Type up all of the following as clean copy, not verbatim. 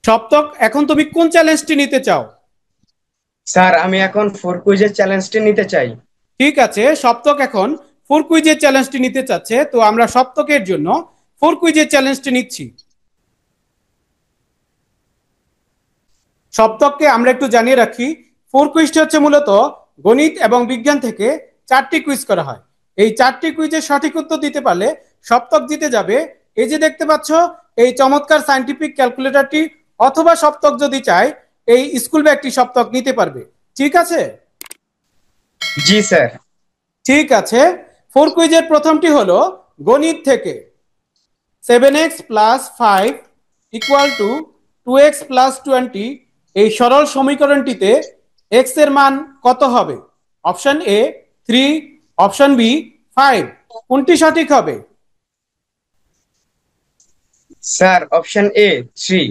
সপ্তক, এখন তুমি কোন চ্যালেঞ্জটি নিতে চাও? স্যার, আমি এখন ফোর কুইজের চ্যালেঞ্জটি নিতে চাই। ঠিক আছে, সপ্তক এখন ফোর কুইজের চ্যালেঞ্জটি নিতে চাচ্ছে, তো আমরা সপ্তকের জন্য ফোর কুইজের চ্যালেঞ্জটি নিচ্ছি। সপ্তককে আমরা একটু জানিয়ে রাখি, ফোর কুইজটি হচ্ছে মূলত গণিত এবং বিজ্ঞান থেকে 4টি কুইজ করা হয়। এই 4টি কুইজের সঠিক উত্তর দিতে পারলে সপ্তক জিতে যাবে। এই যে দেখতে পাচ্ছ এই চমৎকার সায়েন্টিফিক ক্যালকুলেটরটি, অথবা সপ্তক যদি চায় এই স্কুল ব্যাগটি সপ্তক নিতে পারবে। ঠিক আছে? জি স্যার। ঠিক আছে, ফোর কুইজের প্রথমটি হলো গণিত থেকে। 7x+5 = 2x+20, এই সরল সমীকরণটিতে এক্স এর মান কত হবে? অপশন এ 3, অপশন বি 5, কোনটি সঠিক হবে? Sir, option A 3।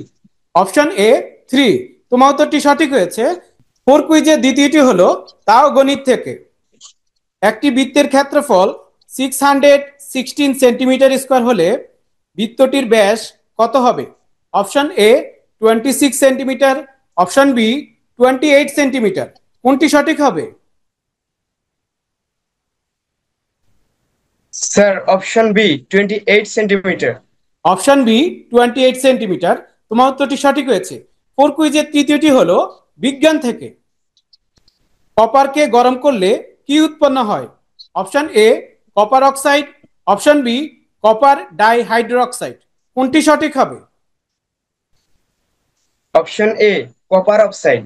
Option A 3, তোমার উত্তরটি সঠিক হয়েছে। ফোর কুইজের দ্বিতীয়টি হলো তাও গণিত থেকে। একটি বৃত্তের ক্ষেত্রফল 616 সেন্টিমিটার স্কোয়ার হলে বৃত্তটির ব্যাস কত হবে? Option A 26 centimetre, option B 28 centimetre, কোনটি সঠিক হবে? Sir, option B 28 centimetre. Option B 28 centimetre, তোমার উত্তরটি সঠিক হয়েছে। ফোর কুইজের তৃতীয়টি হলো বিজ্ঞান থেকে। কপারকে গরম করলে কি উৎপন্ন হয়? Option A copper oxide, option B copper dihydroxide, কোনটি সঠিক হবে? Option A copper oxide.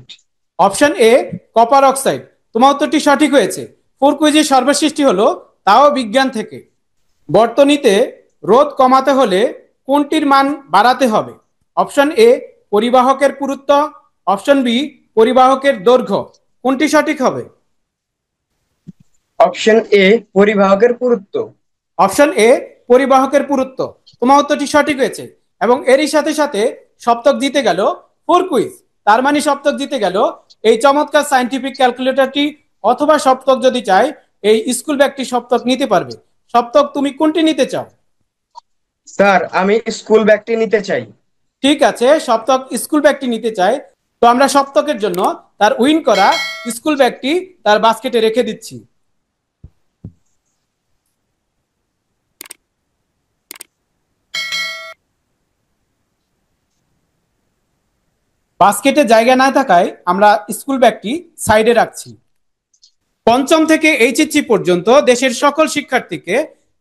Option A copper oxide, তোমার উত্তরটি সঠিক হয়েছে। ফোর কুইজের সর্বশেষটি হলো তাও বিজ্ঞান থেকে। বর্তনীতে রোধ কমাতে হলে কোনটির মান বাড়াতে হবে? অপশন এ পরিবাহকের পুরুত্ব, অপশন বি পরিবাহকের দৈর্ঘ্য, কোনটি সঠিক হবে? Option A পরিবাহকের পুরুত্ব। অপশন এ পরিবাহকের পুরুত্ব, তোমার উত্তরটি সঠিক হয়েছে। এবং এরই সাথে সাথে সপ্তক জিতে গেল ফোর কুইজ। তার মানে সপ্তক জিতে গেল এই চমৎকার সায়েন্টিফিক ক্যালকুলেটরটি, অথবা সপ্তক যদি চায় এই স্কুল ব্যাগটি সপ্তক নিতে পারবে। সপ্তক, তুমি কোনটি নিতে চাও? স্যার, আমি স্কুল ব্যাগটি নিতে চাই। ঠিক আছে, সপ্তক স্কুল ব্যাগটি নিতে চায়, তো আমরা সপ্তকের জন্য তার উইন করা স্কুল ব্যাগটি তার বাস্কেটে রেখে দিচ্ছি। বাস্কেটে জায়গা না থাকায় আমরা স্কুল ব্যাগটি সাইডে রাখছি। পঞ্চম থেকে এইচএসসি পর্যন্ত দেশের সকল শিক্ষার্থীকে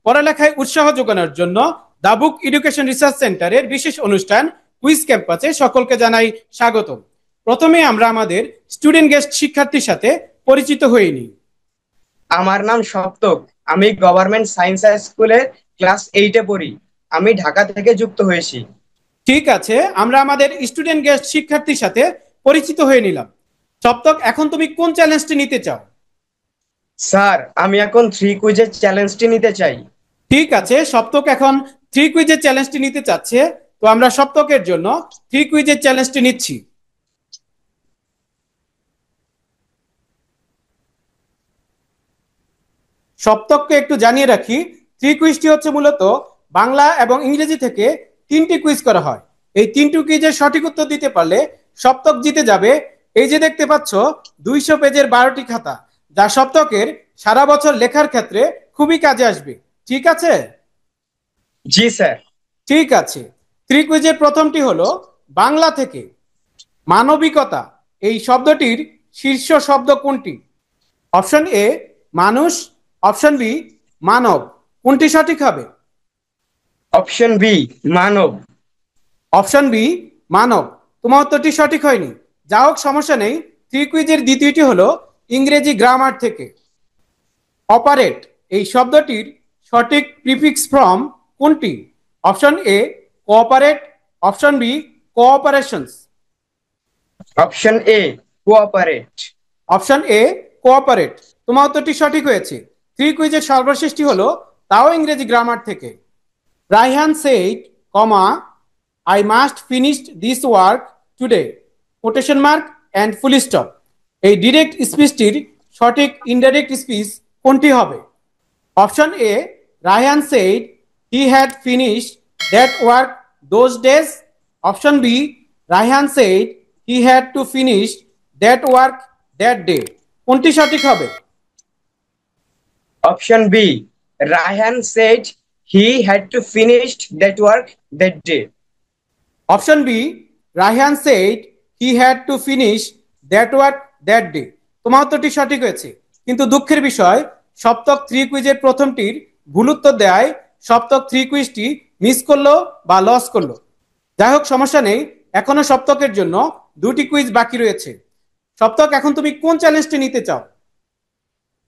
পড়ালেখায় উৎসাহ যোগানোর জন্য দ্য বুক এডুকেশন রিসার্চ সেন্টারের বিশেষ অনুষ্ঠান কুইজ ক্যাম্পাসে সকলকে জানাই স্বাগত। প্রথমে আমরা আমাদের স্টুডেন্ট গেস্ট শিক্ষার্থীর সাথে পরিচিত হয়ে নিই। আমার নাম সপ্তক। আমি গভর্নমেন্ট সায়েন্স হাই স্কুলে ক্লাস 8-এ পড়ি। আমি ঢাকা থেকে যুক্ত হয়েছি। ঠিক আছে, আমরা আমাদের স্টুডেন্ট গেস্ট শিক্ষার্থীর সাথে পরিচিত হয়ে নিলাম। সপ্তক, এখন তুমি কোন চ্যালেঞ্জটি নিতে চাও? স্যার, আমি এখন থ্রি কুইজের চ্যালেঞ্জটি নিতে চাই। ঠিক আছে, সপ্তক এখন থ্রি কুইজের চ্যালেঞ্জটি নিতে চাচ্ছে, তো আমরা সপ্তকের জন্য থ্রি কুইজের চ্যালেঞ্জটি নিচ্ছি। সপ্তককে একটু জানিয়ে রাখি, থ্রি কুইজটি হচ্ছে মূলত বাংলা এবং ইংরেজি থেকে 3টি কুইজ করা হয়। এই 3টি কুইজের সঠিক উত্তর দিতে পারলে সপ্তক জিতে যাবে। এই যে দেখতে পাচ্ছ 200 পেজের 12টি খাতা, যা সপ্তকের সারা বছর লেখার ক্ষেত্রে খুবই কাজে আসবে। ঠিক আছে? জি স্যার। ঠিক আছে, থ্রি কুইজের প্রথমটি হলো বাংলা থেকে। মানবিকতা এই শব্দটির শীর্ষ শব্দ কোনটি? অপশন এ মানুষ, অপশন বি মানব, কোনটি সঠিক হবে? অপশন বি মানব। অপশন বি মানব, তোমার উত্তরটি সঠিক হয়নি। যা হোক, সমস্যা নেই। থ্রি কুইজের দ্বিতীয়টি হলো ইংরেজি গ্রামার থেকে। অপারেট এই শব্দটির সঠিক প্রিফিক্স ফর্ম কোনটি? Option A cooperate, option B cooperations, option A cooperate. Option A cooperate, তোমার উত্তরটি সঠিক হয়েছে। থ্রি কুইজের সর্বশেষটি হলো তাও ইংরেজি গ্রামার থেকে। Raihan said, comma, I must finished this work today, quotation mark and full stop, এই ডিরেক্ট স্পিচটির সঠিক ইনডাইরেক্ট স্পিচ কোনটি হবে? Option A Raihan said he had finished that work those days, option B Raihan said he had to finish that work that day. কোনটি সঠিক হবে? Option B, Raihan said he had to finish that work that day. Option B, Raihan said he had to finish that work that day. তোমার উত্তরটি সঠিক হয়েছে, কিন্তু দুঃখের বিষয় সপ্তক 3 কুইজের প্রথমটির ভুল উত্তর দেয় সপ্তক 3 কুইজটি মিস করলো বা লস করলো। যাই হোক, সমস্যা নেই, এখনো সপ্তকের জন্য 2টি কুইজ বাকি রয়েছে। সপ্তক, এখন তুমি কোন চ্যালেঞ্জটি নিতে চাও?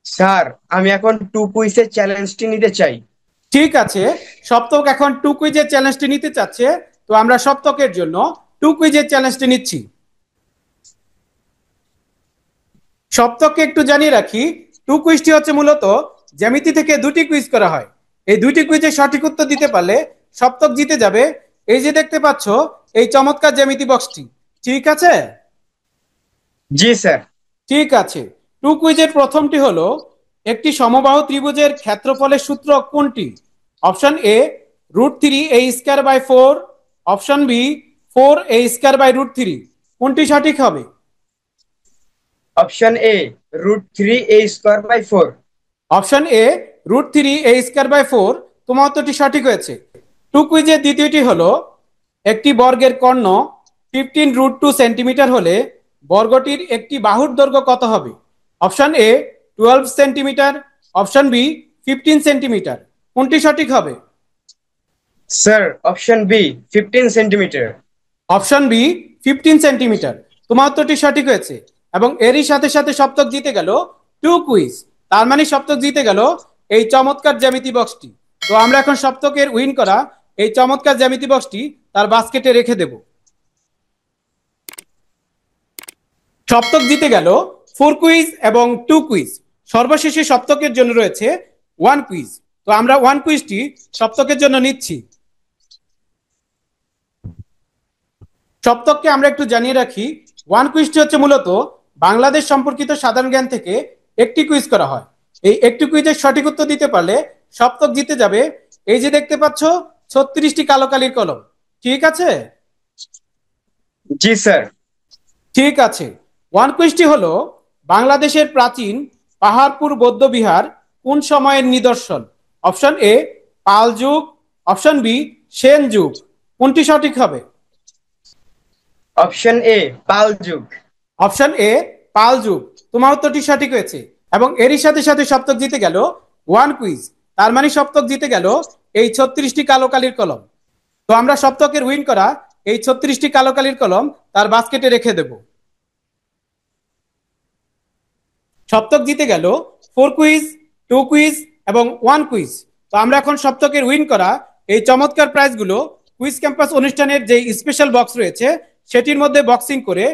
স্যার, আমি এখন 2 কুইজের চ্যালেঞ্জটি নিতে চাই। ঠিক আছে, সপ্তক এখন 2 কুইজের চ্যালেঞ্জটি নিতে চাচ্ছে, তো আমরা সপ্তকের জন্য 2 কুইজের চ্যালেঞ্জটি নিচ্ছি। সপ্তককে একটু জানিয়ে রাখি, 2 কুইজটি হচ্ছে মূলত জ্যামিতি থেকে 2টি কুইজ করা হয়। এই 2টি কুইজের সঠিক উত্তর দিতে পারলে সপ্তক জিতে যাবে। এই যে দেখতে পাচ্ছ এই চমৎকার জ্যামিতি বক্সটি, ঠিক আছে? জি স্যার। ঠিক আছে, 2 কুইজের প্রথমটি হলো, একটি সমবাহু ত্রিভুজের ক্ষেত্রফলের সূত্র কোনটি? Option A √3a²/4, option B 4a²/√3। কোনটি সঠিক হবে? Option A, √3a²/4। Option A √3a²/4। তোমার উত্তরটি সঠিক হয়েছে। 2 কুইজের দ্বিতীয়টি হলো, একটি বর্গের কর্ণ 15√2 সেন্টিমিটার হলে বর্গটির একটি বাহুর দৈর্ঘ্য কত হবে? Option A 12 centimetre, option B 15 centimetre. কোনটি সঠিক হবে? Sir, option B 15 centimetre. Option B 15 centimetre. তোমার উত্তরটি সঠিক হয়েছে, এবং এরই সাথে সাথে সপ্তক জিতে গেল 2 কুইজ। তার মানে সপ্তক জিতে গেল এই চমৎকার জ্যামিতি বক্সটি। তো আমরা এখন সপ্তকের উইন করা এই চমৎকার জ্যামিতি বক্সটি তার বাস্কেটে রেখে দেব। সপ্তক জিতে গেল 4 কুইজ এবং 2 কুইজ। সর্বশেষে সপ্তকের জন্য রয়েছে 1 কুইজ। তো আমরা 1 কুইজটি সপ্তকের জন্য নিচ্ছি। সপ্তককে আমরা একটু জানিয়ে রাখি, 1 কুইজটি হচ্ছে মূলত বাংলাদেশ সম্পর্কিত সাধারণ জ্ঞান থেকে একটি কুইজ করা হয়। এই একটি কুইজের সঠিক উত্তর দিতে পারলে সপ্তক জিতে যাবে। এই যে দেখতে পাচ্ছ 36টি কালো কালির কলম, ঠিক আছে? জি স্যার। ঠিক আছে, 1 কুইজটি হলো, বাংলাদেশের প্রাচীন পাহাড়পুর বৌদ্ধ বিহার কোন সময়ের নিদর্শন? অপশন এ পাল যুগ, অপশন বি সেন যুগ। কোনটি সঠিক হবে? অপশন এ, পাল যুগ। অপশন এ পাল যুগ। তোমার উত্তরটি সঠিক হয়েছে, এবং এরই সাথে সাথে সপ্তক জিতে গেল 1 কুইজ। তার মানে সপ্তক জিতে গেল এই 36টি কালো কালির কলম। তো আমরা সপ্তকের উইন করা এই 36টি কালো কালির কলম তার বাস্কেটে রেখে দেব। সপ্তক জিতে গেল 4 কুইজ, 2 কুইজ এবং 1 কুইজ। তো আমরা এখন সপ্তকের উইন করা এই চমৎকার প্রাইজগুলো কুইজ ক্যাম্পাস অনুষ্ঠানের যে স্পেশাল বক্স রয়েছে সেটির মধ্যে বক্সিং করে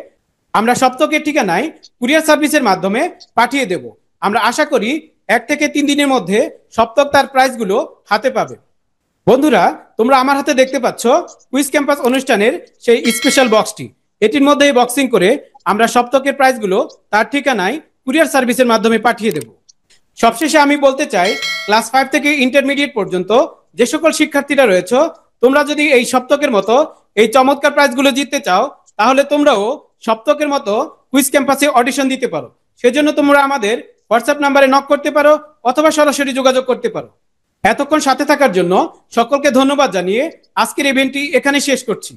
আমরা সপ্তকের ঠিকানায় কুরিয়ার সার্ভিসের মাধ্যমে পাঠিয়ে দেব। আমরা আশা করি 1 থেকে 3 দিনের মধ্যে সপ্তক তার প্রাইজগুলো হাতে পাবে। বন্ধুরা, তোমরা আমার হাতে দেখতে পাচ্ছ কুইজ ক্যাম্পাস অনুষ্ঠানের সেই স্পেশাল বক্সটি। এটির মধ্যে বক্সিং করে আমরা সপ্তকের প্রাইজগুলো তার ঠিকানায় কুরিয়ার সার্ভিসের মাধ্যমে পাঠিয়ে দেব। সবশেষে আমি বলতে চাই, ক্লাস 5 থেকে ইন্টারমিডিয়েট পর্যন্ত যে সকল শিক্ষার্থীরা রয়েছে, তোমরা যদি এই সপ্তকের মতো এই চমৎকার প্রাইজগুলো জিততে চাও, তাহলে তোমরাও সপ্তকের মতো কুইজ ক্যাম্পাসে অডিশন দিতে পারো। সেজন্য তোমরা আমাদের হোয়াটসঅ্যাপ নাম্বারে নক করতে পারো অথবা সরাসরি যোগাযোগ করতে পারো। এতক্ষণ সাথে থাকার জন্য সকলকে ধন্যবাদ জানিয়ে আজকের ইভেন্টটি এখানে শেষ করছি।